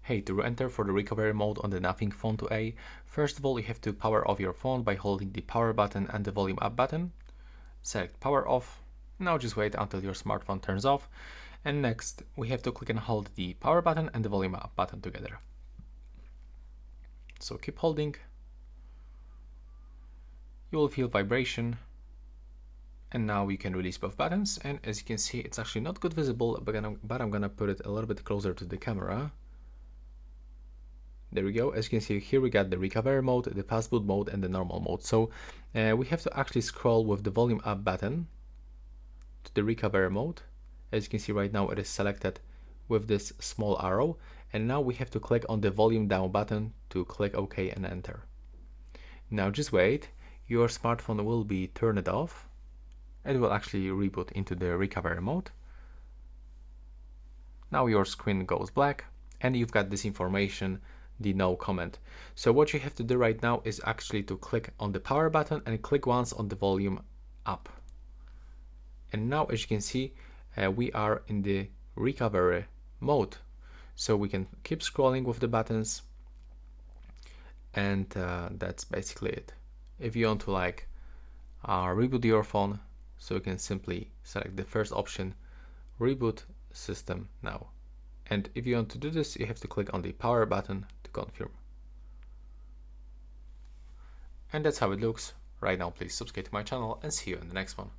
Hey, to enter for the recovery mode on the Nothing phone to A, first of all you have to power off your phone by holding the power button and the volume up button. Select power off. Now just wait until your smartphone turns off. And next we have to click and hold the power button and the volume up button together. So keep holding. You will feel vibration. And now we can release both buttons, and as you can see it's actually not good visible, but I'm gonna put it a little bit closer to the camera. There we go. As you can see here we got the recovery mode, the fast boot mode and the normal mode. So we have to actually scroll with the volume up button to the recovery mode. As you can see right now it is selected with this small arrow, and now we have to click on the volume down button to click OK and enter. Now just wait, your smartphone will be turned off. It will actually reboot into the recovery mode. Now your screen goes black and you've got this information, the no comment. So what you have to do right now is actually to click on the power button and click once on the volume up. And now as you can see, we are in the recovery mode. So we can keep scrolling with the buttons, and that's basically it. If you want to reboot your phone, so you can simply select the first option, reboot system now. And if you want to do this, you have to click on the power button to confirm. And that's how it looks. Right now, please subscribe to my channel and see you in the next one.